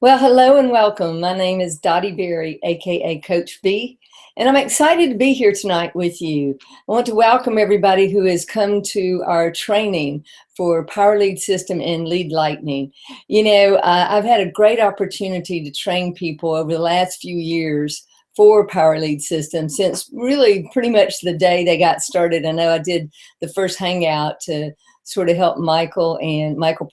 Well, hello and welcome. My name is Dottie Berry, aka Coach B, and I'm excited to be here tonight with you. I want to welcome everybody who has come to our training for Power Lead System and Lead Lightning. I've had a great opportunity to train people over the last few years for Power Lead System since really pretty much the day they got started. I know I did the first hangout to sort of help Michael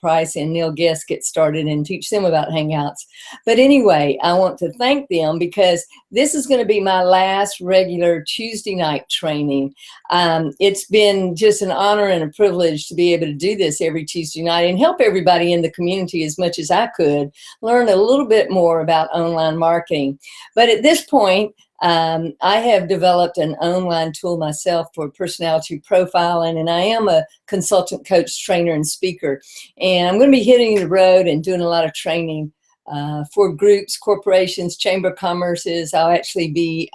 Price and Neil Guest get started and teach them about Hangouts. But anyway, I want to thank them because this is going to be my last regular Tuesday night training. It's been just an honor and a privilege to be able to do this every Tuesday night and help everybody in the community as much as I could learn a little bit more about online marketing. But at this point, I have developed an online tool myself for personality profiling, and I am a consultant, coach, trainer, and speaker. And I'm going to be hitting the road and doing a lot of training for groups, corporations, chamber of commerces. I'll actually be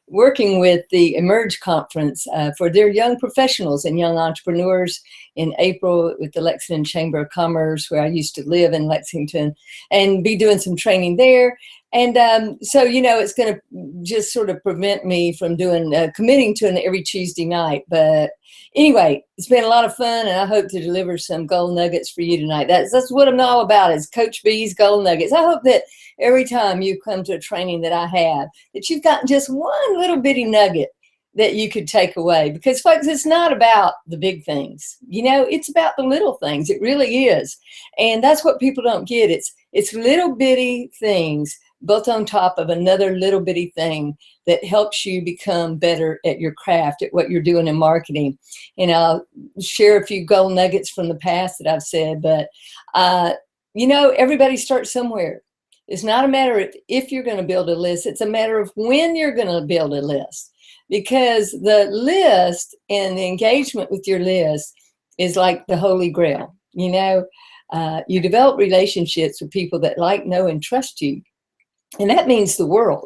working with the Emerge Conference for their young professionals and young entrepreneurs in April with the Lexington Chamber of Commerce, where I used to live in Lexington, and be doing some training there. And so, it's going to just sort of prevent me from committing to an every Tuesday night. But anyway, it's been a lot of fun, and I hope to deliver some gold nuggets for you tonight. That's what I'm all about, is Coach B's Gold Nuggets. I hope that every time you come to a training that I have, that you've gotten just one little bitty nugget that you could take away. Because, folks, it's not about the big things. It's about the little things. It really is. And that's what people don't get. It's little bitty things built on top of another little bitty thing that helps you become better at your craft, at what you're doing in marketing. And I'll share a few gold nuggets from the past that I've said, but everybody starts somewhere. It's not a matter of if you're going to build a list, it's a matter of when you're going to build a list. Because the list and the engagement with your list is like the Holy Grail. You develop relationships with people that like, know, and trust you. And that means the world.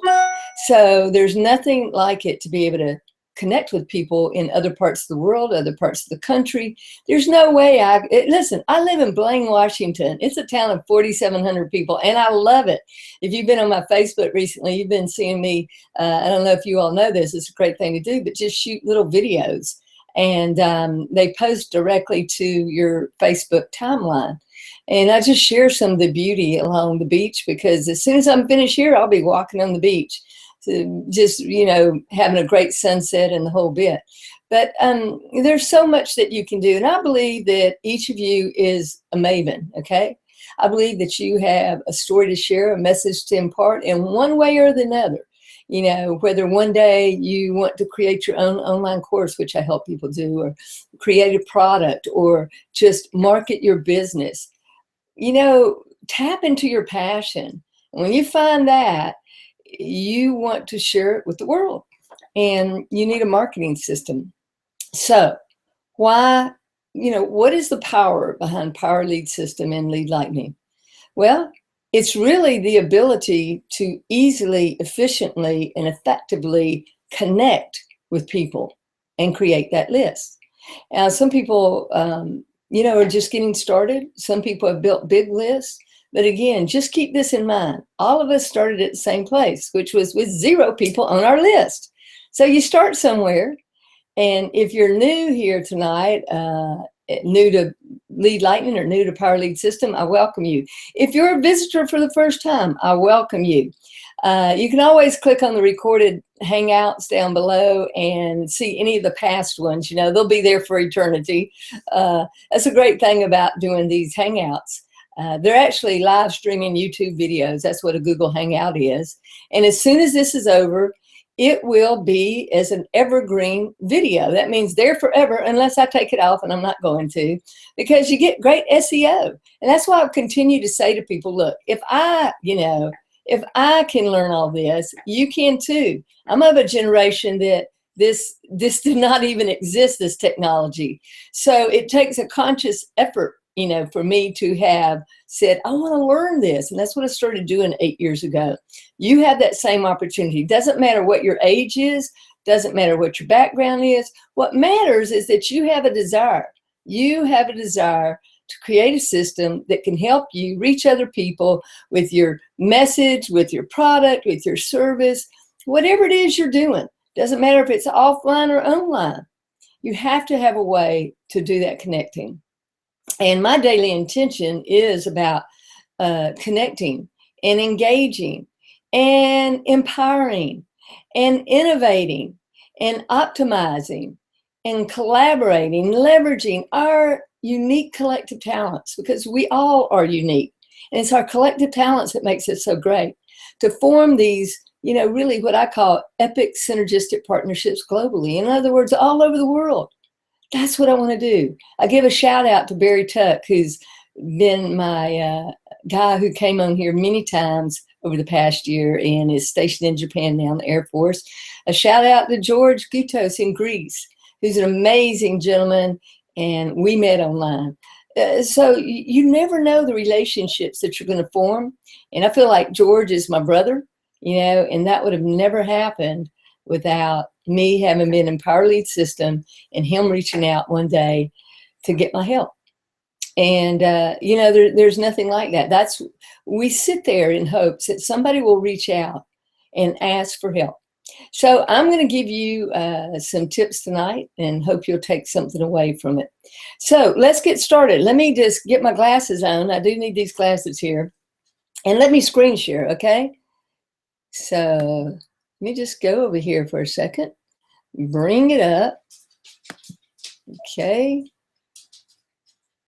So there's nothing like it to be able to connect with people in other parts of the world, other parts of the country. There's no way listen, I live in Blaine, Washington. It's a town of 4,700 people, and I love it. If you've been on my Facebook recently, you've been seeing me, I don't know if you all know this, it's a great thing to do, but just shoot little videos. And they post directly to your Facebook timeline. And I just share some of the beauty along the beach, because as soon as I'm finished here, I'll be walking on the beach. So just, having a great sunset and the whole bit. But there's so much that you can do. And I believe that each of you is a maven, okay? I believe that you have a story to share, a message to impart in one way or the other. Whether one day you want to create your own online course, which I help people do, or create a product, or just market your business. Tap into your passion. And when you find that, you want to share it with the world, and you need a marketing system. So what is the power behind Power Lead System and Lead Lightning? Well, it's really the ability to easily, efficiently, and effectively connect with people and create that list. Now, some people, are just getting started. Some people have built big lists. But again, just keep this in mind. All of us started at the same place, which was with 0 people on our list. So you start somewhere. And if you're new here tonight, new to Lead Lightning or new to Power Lead System, I welcome you. If you're a visitor for the first time, I welcome you. You can always click on the recorded Hangouts down below and see any of the past ones. They'll be there for eternity. That's a great thing about doing these Hangouts. They're actually live streaming YouTube videos. That's what a Google Hangout is. And as soon as this is over, it will be as an evergreen video. That means there forever, unless I take it off, and I'm not going to, because you get great SEO. And that's why I continue to say to people, look, if I can learn all this, you can too. I'm of a generation that this did not even exist, this technology. So it takes a conscious effort, for me to have said, I want to learn this. And that's what I started doing 8 years ago. You have that same opportunity. Doesn't matter what your age is, doesn't matter what your background is. What matters is that you have a desire. You have a desire to create a system that can help you reach other people with your message, with your product, with your service, whatever it is you're doing. Doesn't matter if it's offline or online. You have to have a way to do that connecting. And my daily intention is about connecting and engaging and empowering and innovating and optimizing and collaborating, leveraging our unique collective talents, because we all are unique. And it's our collective talents that makes it so great to form these, you know, really what I call epic synergistic partnerships globally. In other words, all over the world. That's what I want to do. I give a shout out to Barry Tuck, who's been my guy who came on here many times over the past year and is stationed in Japan now in the Air Force. A shout out to George Gutos in Greece, who's an amazing gentleman, and we met online. So you never know the relationships that you're going to form. And I feel like George is my brother, you know, and that would have never happened without me having been in Power Lead System and him reaching out one day to get my help. And, you know, there's nothing like that. We sit there in hopes that somebody will reach out and ask for help. So I'm going to give you some tips tonight and hope you'll take something away from it. So let's get started. Let me just get my glasses on. I do need these glasses here. And let me screen share, okay? So let me just go over here for a second. Bring it up. Okay.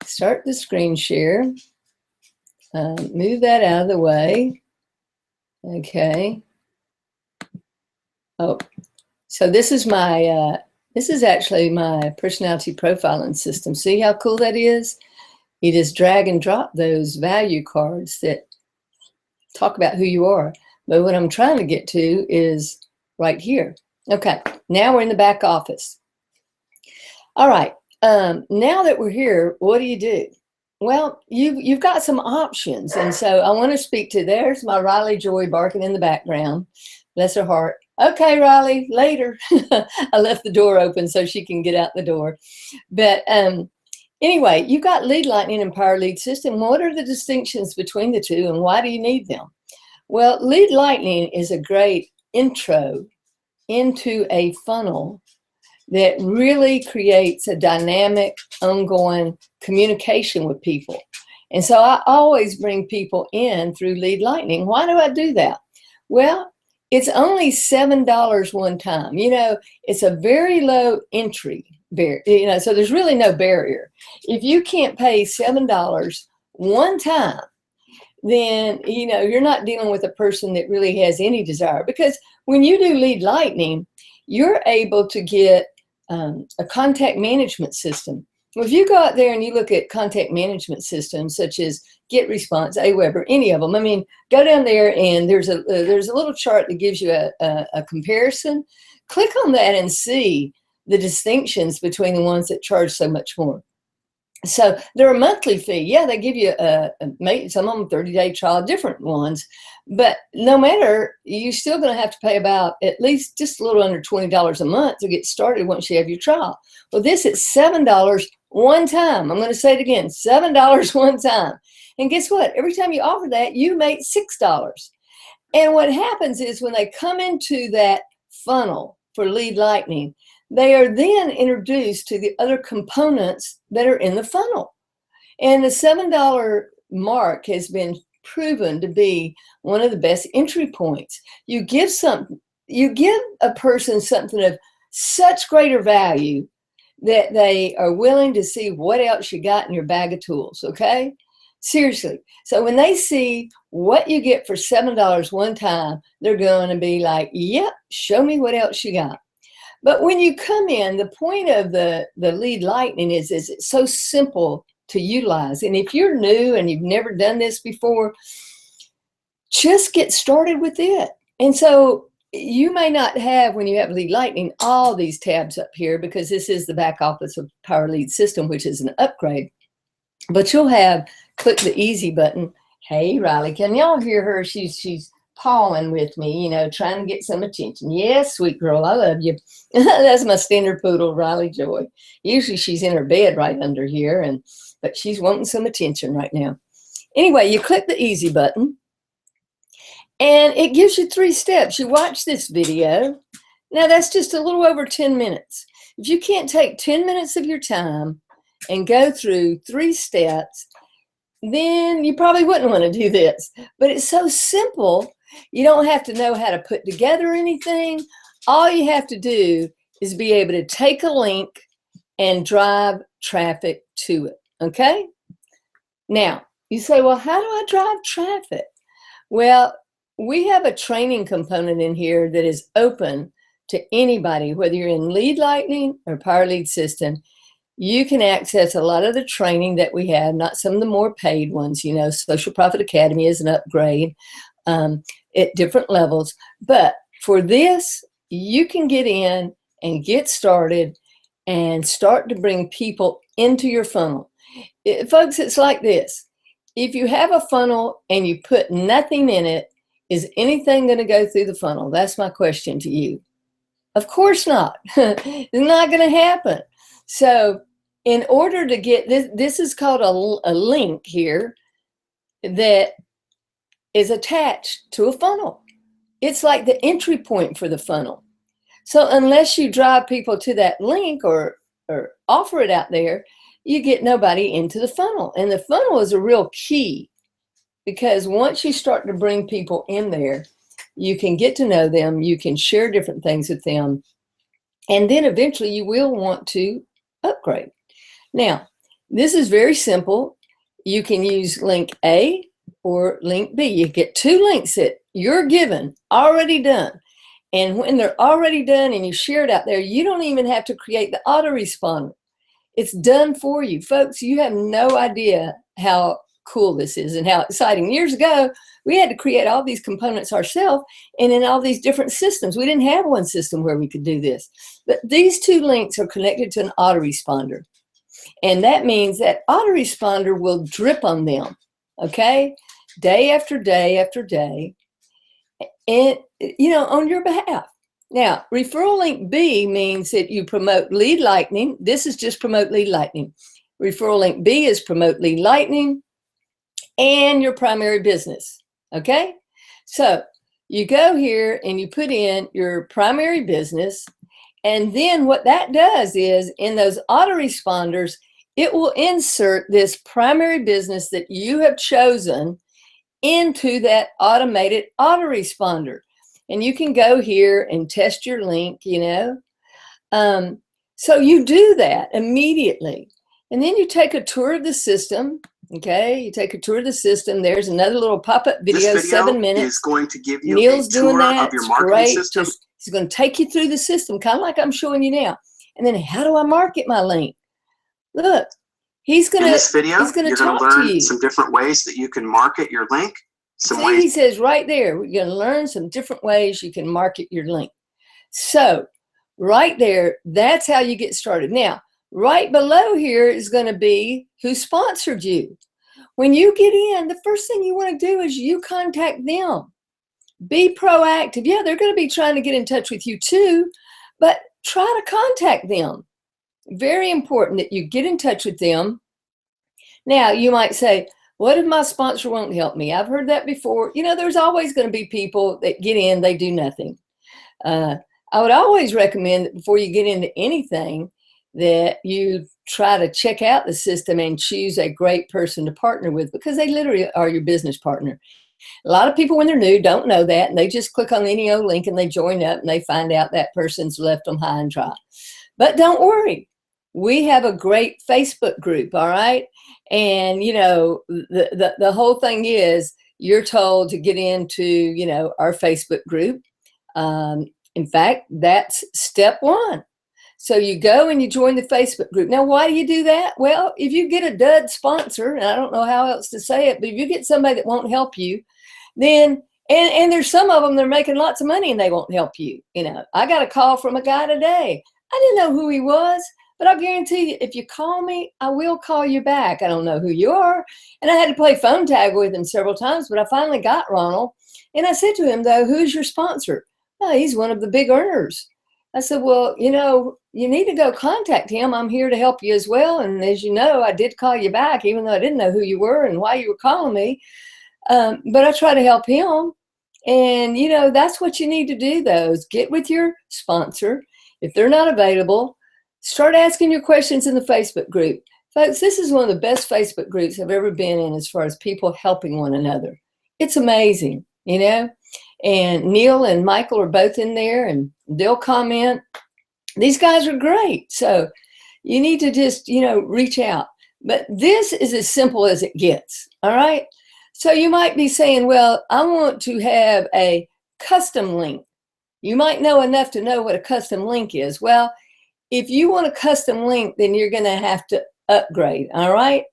Start the screen share. Move that out of the way. Okay. Oh, so this is my, this is actually my personality profiling system. See how cool that is? You just drag and drop those value cards that talk about who you are. But what I'm trying to get to is right here. Okay, now we're in the back office. All right, now that we're here, what do you do? Well, you've got some options. And so I want to speak to, there's my Riley Joy barking in the background. Bless her heart. Okay, Riley, later. I left the door open so she can get out the door. But anyway, you've got Lead Lightning and Power Lead System. What are the distinctions between the two and why do you need them? Well, Lead Lightning is a great intro into a funnel that really creates a dynamic, ongoing communication with people. And so I always bring people in through Lead Lightning. Why do I do that? Well, it's only $7 one time. You know, it's a very low entry barrier, you know, so there's really no barrier. If you can't pay $7 one time, then, you know, you're not dealing with a person that really has any desire. Because when you do Lead Lightning, you're able to get a contact management system. Well, if you go out there and you look at contact management systems such as GetResponse, Aweber, any of them, I mean, go down there and there's a little chart that gives you a comparison. Click on that and see the distinctions between the ones that charge so much more. So they're a monthly fee. Yeah, they give you some of them 30-day trial, different ones. But no matter, you're still going to have to pay about at least just a little under $20 a month to get started once you have your trial. Well, this is $7 one time. I'm going to say it again, $7 one time. And guess what? Every time you offer that, you make $6. And what happens is when they come into that funnel for Lead Lightning, they are then introduced to the other components that are in the funnel. And the $7 mark has been proven to be one of the best entry points. You give a person something of such greater value that they are willing to see what else you got in your bag of tools, okay? Seriously. So when they see what you get for $7 one time, they're going to be like, yep, show me what else you got. But when you come in, the point of the Lead Lightning is it's so simple to utilize. And if you're new and you've never done this before, just get started with it. And so you may not have, when you have Lead Lightning, all these tabs up here because this is the back office of Power Lead System, which is an upgrade. But you'll have, click the easy button. Hey, Riley, can y'all hear her? She's pawing with me, you know, trying to get some attention. Yes, sweet girl, I love you. That's my standard poodle, Riley Joy. Usually she's in her bed right under here, but she's wanting some attention right now. Anyway, you click the easy button, and it gives you 3 steps. You watch this video. Now, that's just a little over 10 minutes. If you can't take 10 minutes of your time and go through 3 steps, then you probably wouldn't want to do this. But it's so simple, you don't have to know how to put together anything. All you have to do is be able to take a link and drive traffic to it, okay? Now, you say, well, how do I drive traffic? Well, we have a training component in here that is open to anybody, whether you're in Lead Lightning or Power Lead System. You can access a lot of the training that we have, not some of the more paid ones. You know, Social Profit Academy is an upgrade at different levels. But for this, you can get in and get started and start to bring people into your funnel. Folks, it's like this. If you have a funnel and you put nothing in it, is anything going to go through the funnel? That's my question to you. Of course not. It's not going to happen. So in order to get this, this is called a link here that is attached to a funnel. It's like the entry point for the funnel. So unless you drive people to that link or offer it out there, you get nobody into the funnel. And the funnel is a real key, because once you start to bring people in there, you can get to know them, you can share different things with them, and then eventually you will want to upgrade. Now, this is very simple. You can use link A or link B. You get 2 links that you're given, already done. And when they're already done and you share it out there, you don't even have to create the autoresponder. It's done for you. Folks, you have no idea how cool this is and how exciting. Years ago, we had to create all these components ourselves and in all these different systems. We didn't have one system where we could do this. But these 2 links are connected to an autoresponder. And that means that autoresponder will drip on them, okay? Day after day after day, and, you know, on your behalf. Now, referral link B means that you promote Lead Lightning. This is just promote Lead Lightning. Referral link B is promote Lead Lightning and your primary business, okay? So you go here and you put in your primary business, and then what that does is in those autoresponders, it will insert this primary business that you have chosen into that automated autoresponder. And you can go here and test your link, you know. So you do that immediately. And then you take a tour of the system, okay? You take a tour of the system. There's another little pop-up video, 7 minutes. Is going to give you Neil's a tour doing that. of your It's marketing great. system. He's going to take you through the system, kind of like I'm showing you now. And then how do I market my link? Look, he's going to In this video, he's going you're to going to talk to learn you. some different ways that you can market your link. See, he says right there, we're going to learn some different ways you can market your link. So right there, that's how you get started. Now, right below here is going to be who sponsored you. When you get in, the first thing you want to do is you contact them. Be proactive. Yeah, they're going to be trying to get in touch with you too, but try to contact them. Very important that you get in touch with them. Now, you might say, what if my sponsor won't help me? I've heard that before. You know, there's always going to be people that get in, they do nothing. I would always recommend that before you get into anything, that you try to check out the system and choose a great person to partner with, because they literally are your business partner. A lot of people, when they're new, don't know that, and they just click on any old link and they join up and they find out that person's left them high and dry. But don't worry. We have a great Facebook group, all right? And, you know, the whole thing is you're told to get into, you know, our Facebook group. In fact, that's step 1. So you go and you join the Facebook group. Now, why do you do that? Well, if you get a dud sponsor, and I don't know how else to say it, but if you get somebody that won't help you, then, and there's some of them, they're making lots of money and they won't help you. You know, I got a call from a guy today. I didn't know who he was, but I'll guarantee you, if you call me, I will call you back. I don't know who you are. And I had to play phone tag with him several times, but I finally got Ronald. And I said to him, though, who's your sponsor? Oh, he's one of the big earners. I said, well, you know, you need to go contact him. I'm here to help you as well. And as you know, I did call you back, even though I didn't know who you were and why you were calling me. But I try to help him. And, you know, that's what you need to do, though, is get with your sponsor. If they're not available, start asking your questions in the Facebook group. Folks, this is one of the best Facebook groups I've ever been in as far as people helping one another. It's amazing, you know. And Neil and Michael are both in there, and they'll comment. These guys are great. So you need to just, you know, reach out. But this is as simple as it gets, all right? So you might be saying, well, I want to have a custom link. You might know enough to know what a custom link is. Well, if you want a custom link, then you're going to have to upgrade, all right?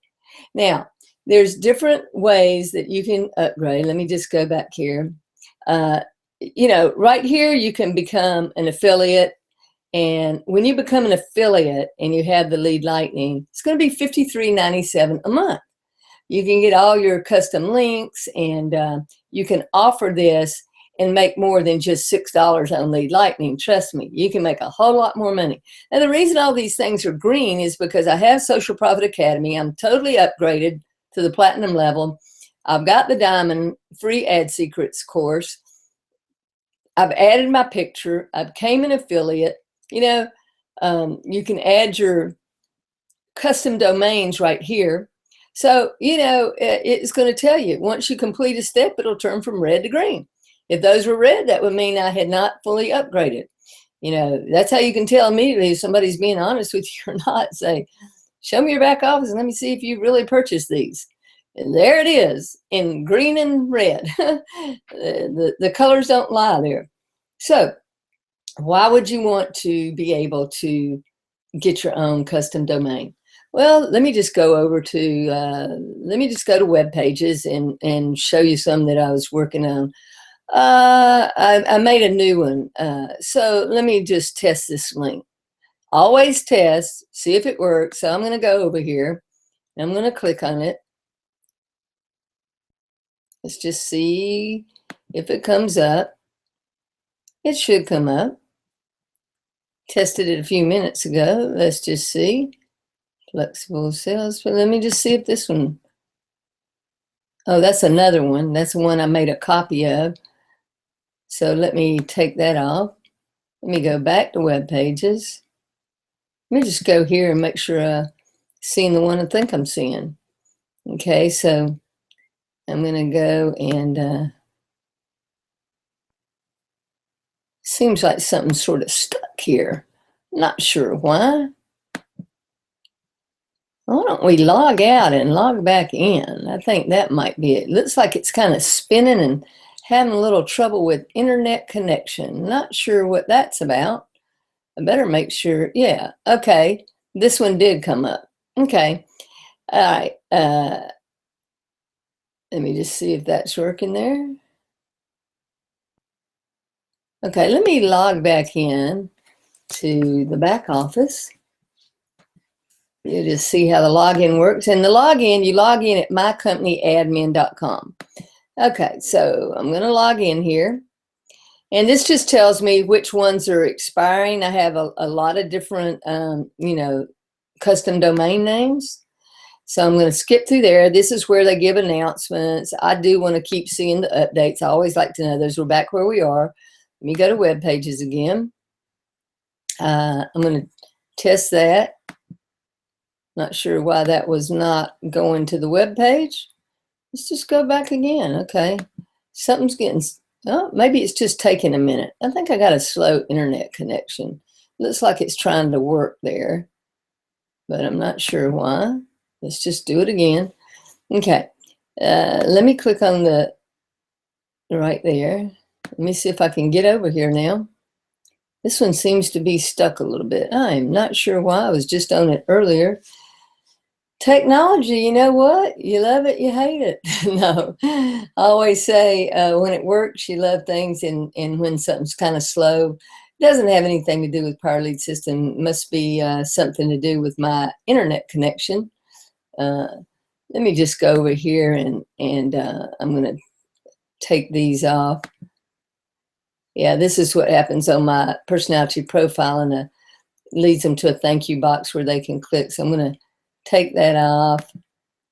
Now, there's different ways that you can upgrade. Let me just go back here. You know, right here, you can become an affiliate. And when you become an affiliate and you have the Lead Lightning, it's going to be $53.97 a month. You can get all your custom links, and you can offer this and make more than just $6 on Lead Lightning. Trust me, you can make a whole lot more money. And the reason all these things are green is because I have Social Profit Academy. I'm totally upgraded to the platinum level. I've got the Diamond free ad secrets course. I've added my picture. I became an affiliate. You know, you can add your custom domains right here. So, you know, it's going to tell you once you complete a step, it'll turn from red to green. If those were red, that would mean I had not fully upgraded. You know, that's how you can tell immediately if somebody's being honest with you or not. Say, show me your back office and let me see if you really purchased these. And there it is in green and red. the colors don't lie there. So why would you want to be able to get your own custom domain? Well, let me just go over to, let me just go to web pages and show you some that I was working on. I made a new one. So let me just test this link. Always test, see if it works. So I'm going to go over here. I'm going to click on it. Let's just see if it comes up. It should come up. Tested it a few minutes ago. Let's just see. Flexible sales. But let me just see if this one. Oh, that's another one. That's the one I made a copy of. So let me take that off. Let me go back to web pages. Let me just go here and make sure I'm seeing the one I think I'm seeing. Okay, so I'm going to go and seems like something's sort of stuck here. Not sure why. Why don't we log out and log back in? I think that might be it. Looks like it's kind of spinning and having a little trouble with internet connection. Not sure what that's about. I better make sure. Yeah, okay. This one did come up. Okay. All right. Let me just see if that's working there. Okay, let me log back in to the back office. You just see how the login works. And the login, you log in at mycompanyadmin.com. Okay, so I'm going to log in here. And this just tells me which ones are expiring. I have a lot of different, you know, custom domain names. So I'm going to skip through there. This is where they give announcements. I do want to keep seeing the updates. I always like to know those. We're back where we are. Let me go to web pages again. I'm going to test that. Not sure why that was not going to the web page. Let's just go back again. Okay. Something's getting, oh, maybe it's just taking a minute. I think I got a slow internet connection. Looks like it's trying to work there, but I'm not sure why. Let's just do it again. Okay. Let me click on the right there. Let me see if I can get over here now. This one seems to be stuck a little bit. I'm not sure why. I was just on it earlier. Technology, you know what? You love it, you hate it. No, I always say when it works, you love things, and when something's kind of slow, it doesn't have anything to do with Power Lead System. It must be something to do with my internet connection. Let me just go over here and I'm going to take these off. Yeah, this is what happens on my personality profile, and it leads them to a thank you box where they can click. So I'm going to take that off.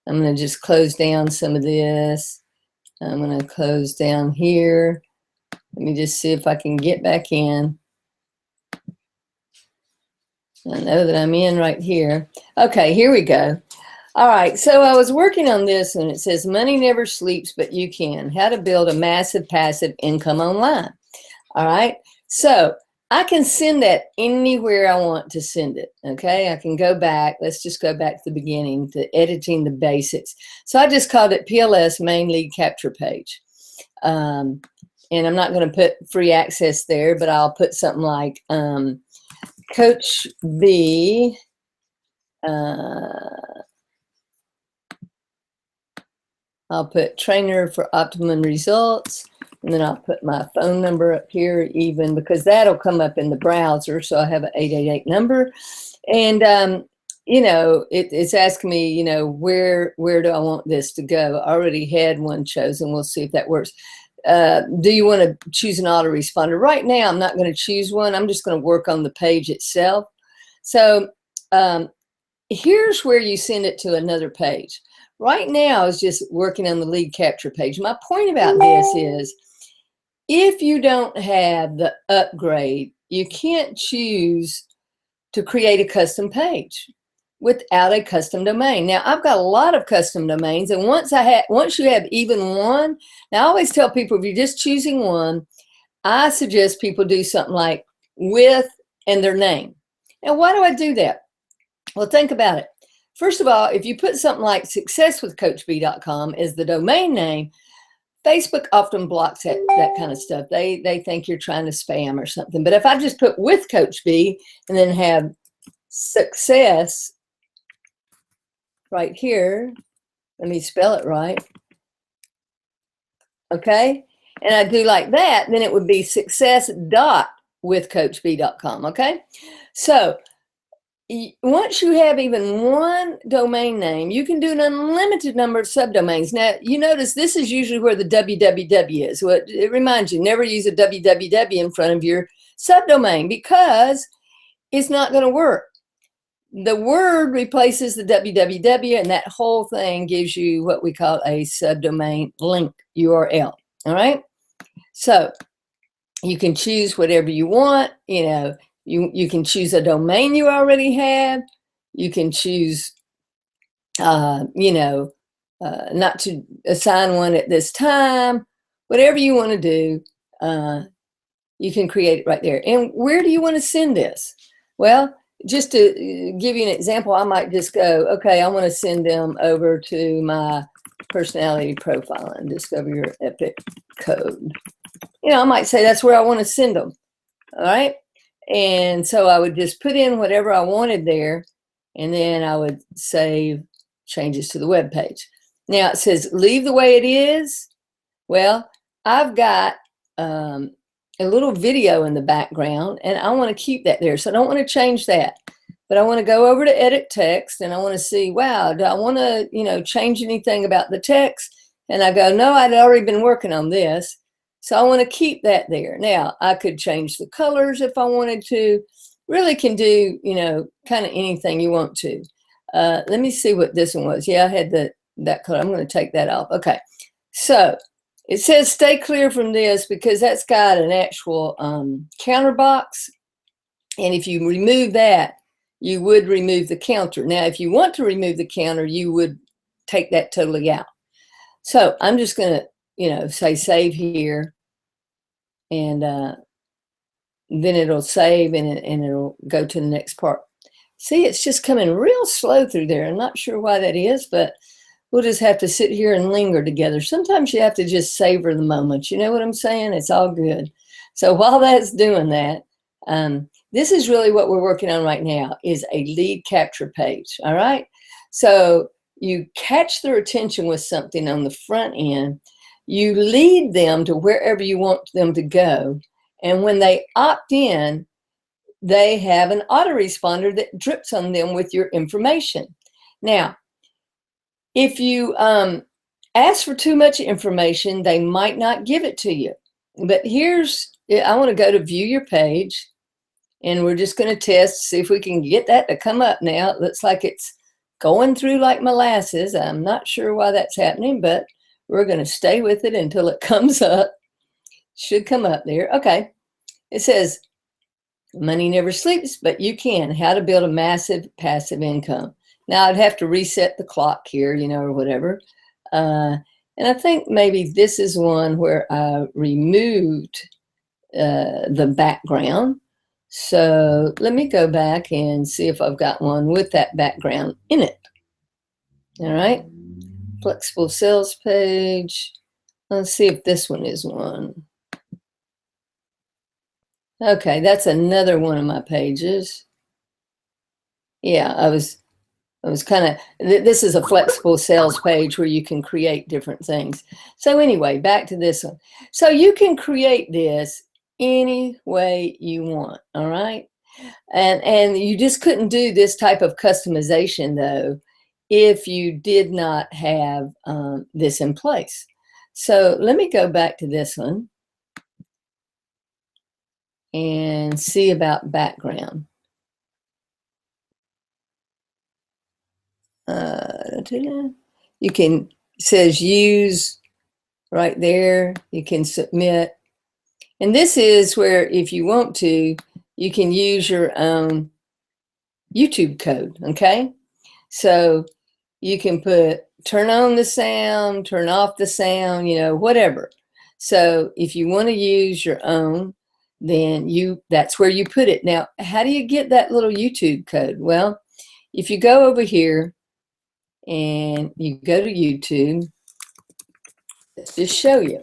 I'm going to just close down some of this. I'm going to close down here. Let me just see if I can get back in. I know that I'm in right here. Okay, here we go. All right, so I was working on this, and it says money never sleeps, but you can. How to build a massive passive income online. All right, so I can send that anywhere I want to send it. Okay, I can go back. Let's just go back to the beginning, to editing the basics. So I just called it PLS main lead capture page. And I'm not going to put free access there, but I'll put something like CoachB. I'll put trainer for optimum results, and then I'll put my phone number up here even, because that'll come up in the browser. So I have an 888 number, and you know, it's asking me, you know, where do I want this to go? I already had one chosen. We'll see if that works. Do you want to choose an autoresponder? Right now, I'm not going to choose one. I'm just going to work on the page itself. So here's where you send it to another page. Right now, I was just working on the lead capture page. My point about this is, if you don't have the upgrade, you can't choose to create a custom page without a custom domain. Now, I've got a lot of custom domains, and once you have even one, now I always tell people, if you're just choosing one, I suggest people do something like with and their name. Now, why do I do that? Well, think about it. First of all, if you put something like successwithcoachb.com as the domain name, Facebook often blocks that kind of stuff. They think you're trying to spam or something. But if I just put with Coach B and then have success right here, let me spell it right. Okay, and I do like that, then it would be success.withcoachb.com. Okay, so once you have even one domain name, you can do an unlimited number of subdomains. Now, you notice this is usually where the www is. Well, it reminds you, never use a www in front of your subdomain, because it's not going to work. The word replaces the www, and that whole thing gives you what we call a subdomain link URL. All right. So you can choose whatever you want. You know, you can choose a domain you already have. You can choose, you know, not to assign one at this time. Whatever you want to do, you can create it right there. And where do you want to send this? Well, just to give you an example, I might just go, okay, I want to send them over to my personality profile and discover your epic code. You know, I might say that's where I want to send them. All right. And so I would just put in whatever I wanted there, and then I would save changes to the web page. Now it says leave the way it is. Well, I've got a little video in the background, and I want to keep that there. So I don't want to change that, but I want to go over to edit text, and I want to see, wow, do I want to, you know, change anything about the text? And I go, no, I'd already been working on this. So I want to keep that there. Now, I could change the colors if I wanted to. Really can do, you know, kind of anything you want to. Let me see what this one was. Yeah, I had that color. I'm going to take that off. Okay. So it says stay clear from this, because that's got an actual counter box. And if you remove that, you would remove the counter. Now, if you want to remove the counter, you would take that totally out. So I'm just going to, you know, say save here. And then it'll save, and it'll go to the next part. See, it's just coming real slow through there. I'm not sure why that is, but we'll just have to sit here and linger together. Sometimes you have to just savor the moment. You know what I'm saying? It's all good. So while that's doing that, this is really what we're working on right now, is a lead capture page. All right. So you catch their attention with something on the front end. You lead them to wherever you want them to go. And when they opt in, they have an autoresponder that drips on them with your information. Now, if you ask for too much information, they might not give it to you. But I want to go to view your page, and we're just going to test, see if we can get that to come up now. It looks like it's going through like molasses. I'm not sure why that's happening, but we're going to stay with it until it comes up. Should come up there. Okay. It says, money never sleeps, but you can. How to build a massive passive income. Now, I'd have to reset the clock here, or whatever. And I think maybe this is one where I removed the background. So let me go back and see if I've got one with that background in it. All right. Flexible sales page. Let's see if this one is one. Okay, that's another one of my pages. Yeah, I was kind of, this is a flexible sales page where you can create different things. So anyway, back to this one. So you can create this any way you want, all right? And you just couldn't do this type of customization, though, if you did not have this in place. So let me go back to this one and see about background. You can, it says use right there. You can submit. And this is where, if you want to, you can use your own YouTube code, okay? So you can put, turn on the sound, turn off the sound, whatever. So if you want to use your own, then that's where you put it. Now, how do you get that little YouTube code? Well, if you go over here and you go to YouTube, let's just show you.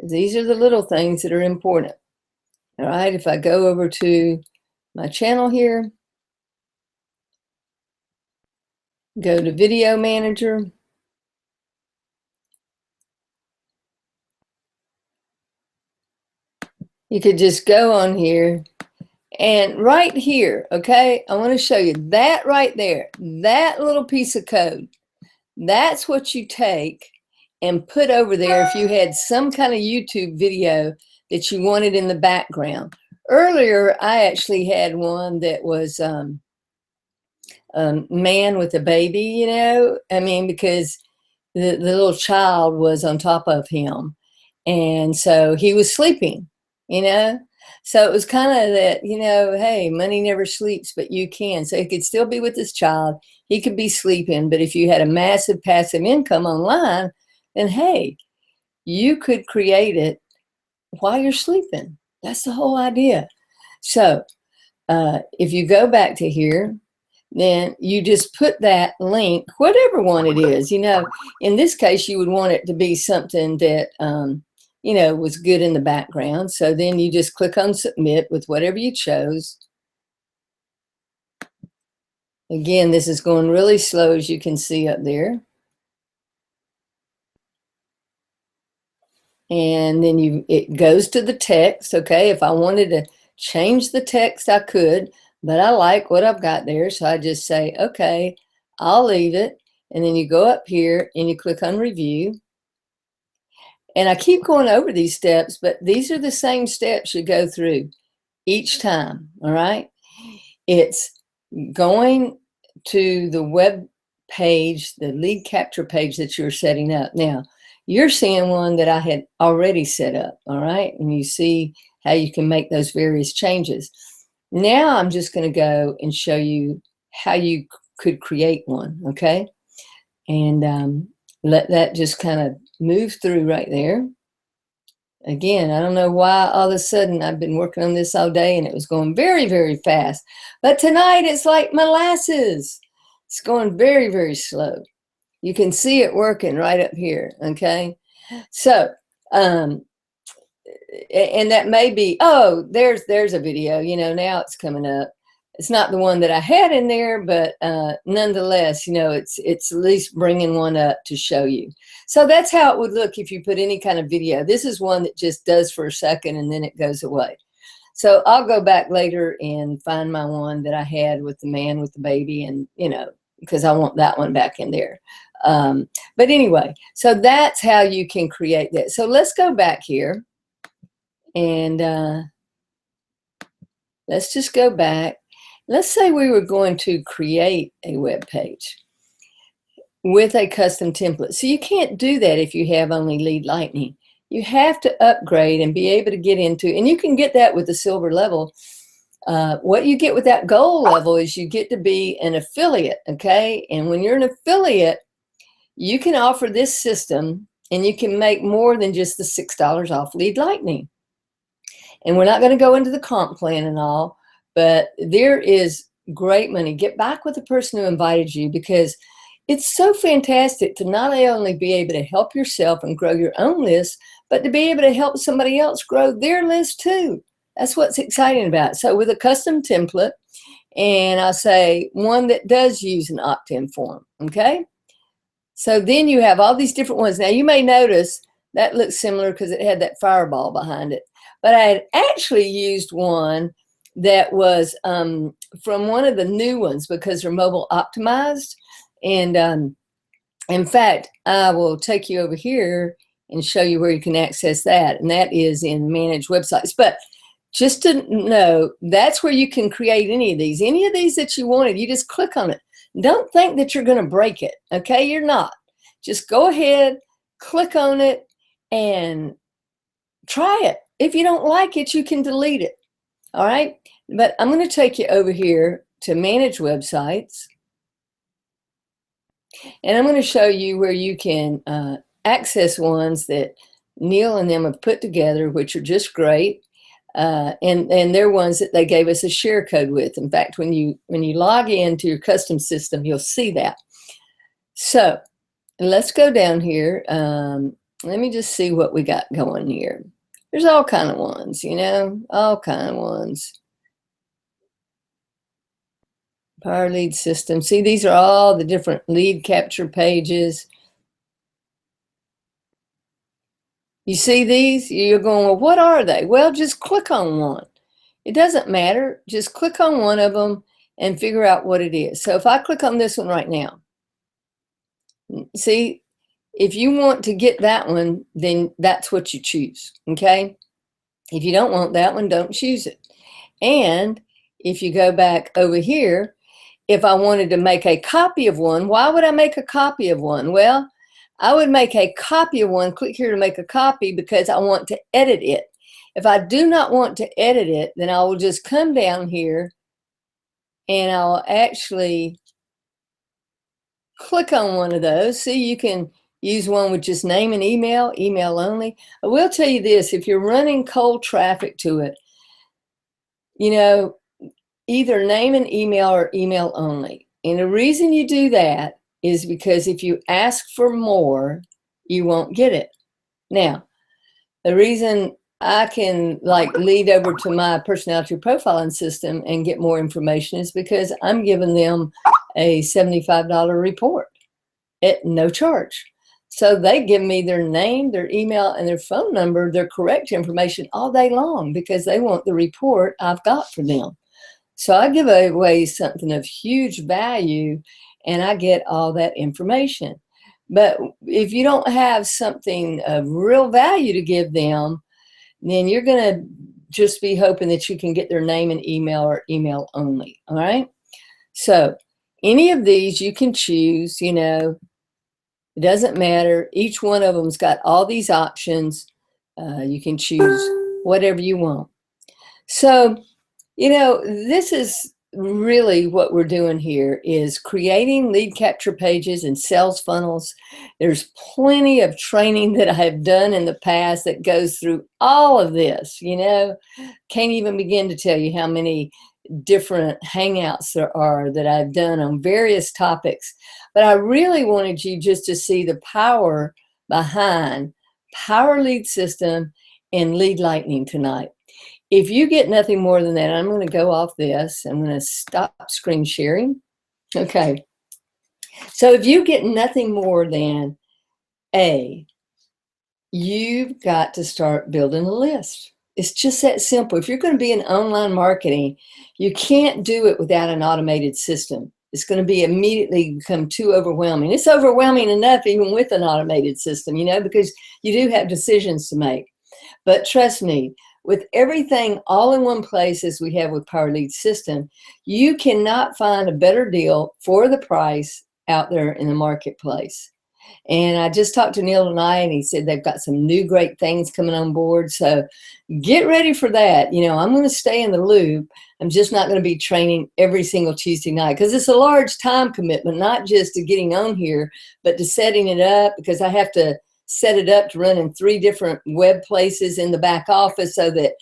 These are the little things that are important. All right, if I go over to my channel here, go to Video Manager, you could just go on here, and right here, okay, I want to show you that right there, that little piece of code. That's what you take and put over there if you had some kind of YouTube video that you wanted in the background. Earlier, I actually had one that was a man with a baby, because the little child was on top of him. And so he was sleeping, So it was kind of that, hey, money never sleeps, but you can. So he could still be with his child. He could be sleeping. But if you had a massive passive income online, then, hey, you could create it while you're sleeping. That's the whole idea. So if you go back to here, then you just put that link, whatever one it is. In this case, you would want it to be something that, was good in the background. So then you just click on submit with whatever you chose. Again, this is going really slow, as you can see up there. And then it goes to the text. Okay, if I wanted to change the text, I could, but I like what I've got there. So I just say, okay, I'll leave it. And then you go up here and you click on review. And I keep going over these steps, but these are the same steps you go through each time, all right? It's going to the web page, the lead capture page that you're setting up. Now, you're seeing one that I had already set up, all right? And you see how you can make those various changes. Now I'm just going to go and show you how you could create one, okay? And let that just kind of move through right there. Again, I don't know why all of a sudden I've been working on this all day and it was going very, very fast. But tonight it's like molasses. It's going very, very slow. You can see it working right up here, okay? So, and that may be, oh, there's a video, now it's coming up. It's not the one that I had in there, but nonetheless, it's at least bringing one up to show you. So that's how it would look if you put any kind of video. This is one that just does for a second and then it goes away. So I'll go back later and find my one that I had with the man with the baby, and, because I want that one back in there. But anyway, so that's how you can create that. So let's go back here and let's just go back. Let's say we were going to create a web page with a custom template. So you can't do that if you have only Lead Lightning. You have to upgrade and be able to get into, and you can get that with the silver level. What you get with that gold level is you get to be an affiliate, okay? And when you're an affiliate, you can offer this system and you can make more than just the $6 off Lead Lightning. And we're not going to go into the comp plan and all, but there is great money. Get back with the person who invited you, because it's so fantastic to not only be able to help yourself and grow your own list, but to be able to help somebody else grow their list too. That's what's exciting about it. So with a custom template, and I say one that does use an opt-in form, okay? So then you have all these different ones. Now you may notice that looks similar because it had that fireball behind it. But I had actually used one that was from one of the new ones because they're mobile optimized. And in fact, I will take you over here and show you where you can access that. And that is in Manage Websites. But just to know, that's where you can create any of these. Any of these that you wanted, you just click on it. Don't think that you're going to break it, okay? You're not. Just go ahead, click on it, and try it. If you don't like it, you can delete it, all right? But I'm going to take you over here to Manage Websites, and I'm going to show you where you can access ones that Neil and them have put together, which are just great. And they're ones that they gave us a share code with. In fact, when you log into your custom system, you'll see that. So let's go down here. Let me just see what we got going here. There's all kind of ones, you know, all kind of ones. Power lead system. See, these are all the different lead capture pages. You see these? You're going, well, what are they? Well, just click on one. It doesn't matter. Just click on one of them and figure out what it is. So if I click on this one right now, see, if you want to get that one, then that's what you choose, okay? If you don't want that one, don't choose it. And if you go back over here, if I wanted to make a copy of one, why would I make a copy of one? Well, I would make a copy of one, click here to make a copy because I want to edit it. If I do not want to edit it, then I will just come down here and I'll actually click on one of those. See, you can use one with just name and email, email only. I will tell you this, if you're running cold traffic to it, you know, either name and email or email only. And the reason you do that is because if you ask for more, you won't get it. Now, the reason I can like lead over to my personality profiling system and get more information is because I'm giving them a $75 report at no charge. So they give me their name, their email, and their phone number, their correct information all day long because they want the report I've got for them. So I give away something of huge value and I get all that information. But if you don't have something of real value to give them, then you're going to just be hoping that you can get their name and email or email only. All right. So any of these you can choose, you know, it doesn't matter. Each one of them's got all these options. You can choose whatever you want. So, you know, this is really what we're doing here is creating lead capture pages and sales funnels. There's plenty of training that I have done in the past that goes through all of this, you know, can't even begin to tell you how many different hangouts there are that I've done on various topics. But I really wanted you just to see the power behind Power Lead System and Lead Lightning tonight. If you get nothing more than that, I'm going to go off this. I'm going to stop screen sharing. Okay. So if you get nothing more than you've got to start building a list. It's just that simple. If you're going to be in online marketing, you can't do it without an automated system. It's going to be immediately become too overwhelming. It's overwhelming enough even with an automated system, you know, because you do have decisions to make. But trust me, with everything all in one place as we have with Power Lead System, you cannot find a better deal for the price out there in the marketplace. And I just talked to Neil tonight, and he said they've got some new great things coming on board. So get ready for that. You know, I'm going to stay in the loop. I'm just not going to be training every single Tuesday night because it's a large time commitment, not just to getting on here, but to setting it up, because I have to set it up to run in 3 different web places in the back office so that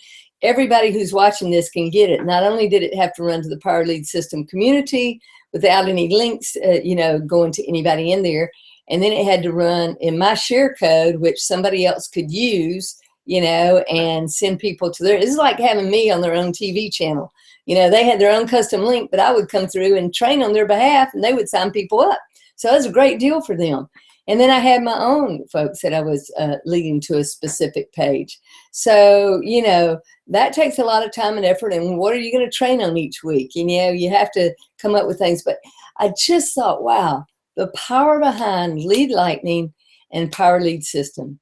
everybody who's watching this can get it. Not only did it have to run to the Power Lead System community without any links, you know, going to anybody in there, and then it had to run in my share code, which somebody else could use, you know, and send people to their, it's like having me on their own TV channel. You know, they had their own custom link, but I would come through and train on their behalf, and they would sign people up. So it was a great deal for them. And then I had my own folks that I was leading to a specific page. So, you know, that takes a lot of time and effort. And what are you going to train on each week? You know, you have to come up with things. But I just thought, wow, the power behind Lead Lightning and Power Lead System.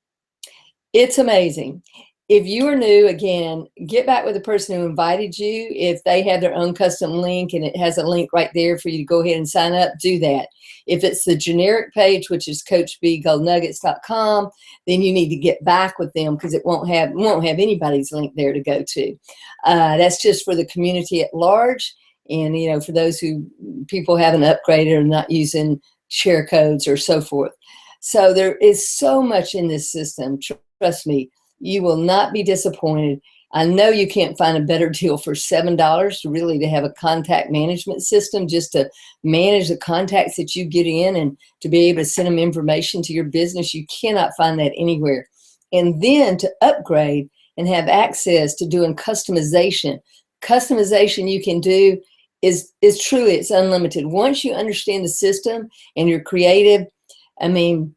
It's amazing. If you are new, again, get back with the person who invited you. If they have their own custom link and it has a link right there for you to go ahead and sign up, do that. If it's the generic page, which is CoachBGoldNuggets.com, then you need to get back with them because it won't have anybody's link there to go to. That's just for the community at large. And, you know, for those who people haven't upgraded or not using share codes or so forth. So there is so much in this system. Trust me, you will not be disappointed. I know you can't find a better deal for $7 to have a contact management system just to manage the contacts that you get in and to be able to send them information to your business. You cannot find that anywhere. And then to upgrade and have access to doing customization. Customization you can do is truly, it's unlimited. Once you understand the system and you're creative, I mean,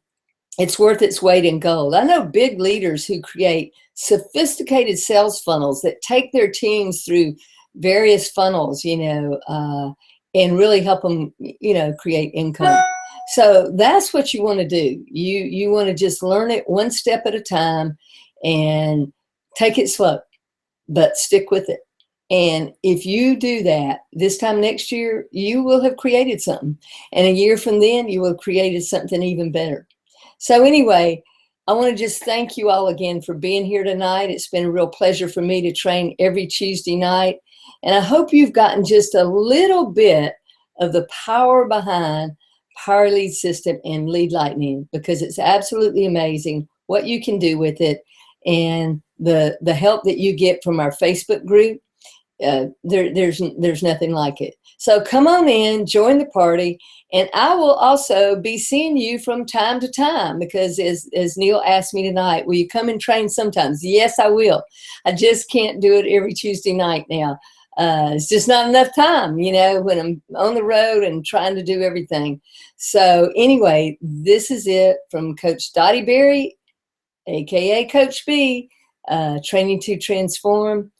it's worth its weight in gold. I know big leaders who create sophisticated sales funnels that take their teams through various funnels, you know, and really help them, you know, create income. So that's what you want to do. You want to just learn it one step at a time and take it slow, but stick with it. And if you do that, this time next year, you will have created something. And a year from then, you will have created something even better. So anyway, I want to just thank you all again for being here tonight. It's been a real pleasure for me to train every Tuesday night. And I hope you've gotten just a little bit of the power behind Power Lead System and Lead Lightning, because it's absolutely amazing what you can do with it and the help that you get from our Facebook group. There's nothing like it. So come on in, join the party, and I will also be seeing you from time to time, because as Neil asked me tonight, will you come and train sometimes? Yes, I will. I just can't do it every Tuesday night now. It's just not enough time, you know, when I'm on the road and trying to do everything. So anyway, this is it from Coach Dottie Berry, aka Coach B, Training to Transform.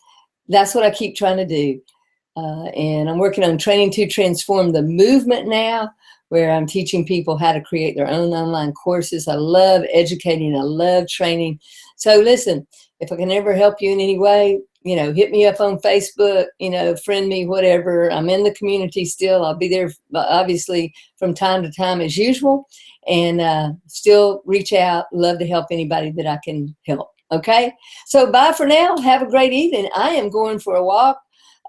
That's what I keep trying to do. And I'm working on Training to Transform the movement now, where I'm teaching people how to create their own online courses. I love educating. I love training. So listen, if I can ever help you in any way, you know, hit me up on Facebook, you know, friend me, whatever. I'm in the community still. I'll be there, obviously, from time to time as usual. And still reach out. Love to help anybody that I can help. Okay, so bye for now. Have a great evening. I am going for a walk.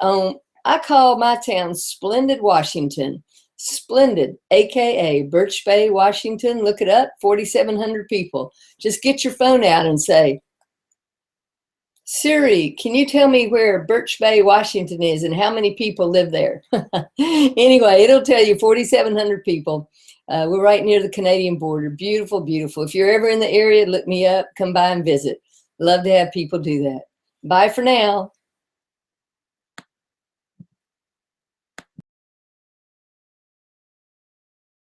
I call my town Splendid, Washington. Splendid, aka Birch Bay, Washington. Look it up, 4,700 people. Just get your phone out and say, Siri, can you tell me where Birch Bay, Washington is and how many people live there? Anyway, it'll tell you 4,700 people. We're right near the Canadian border. Beautiful, beautiful. If you're ever in the area, look me up, come by and visit. Love to have people do that. Bye for now.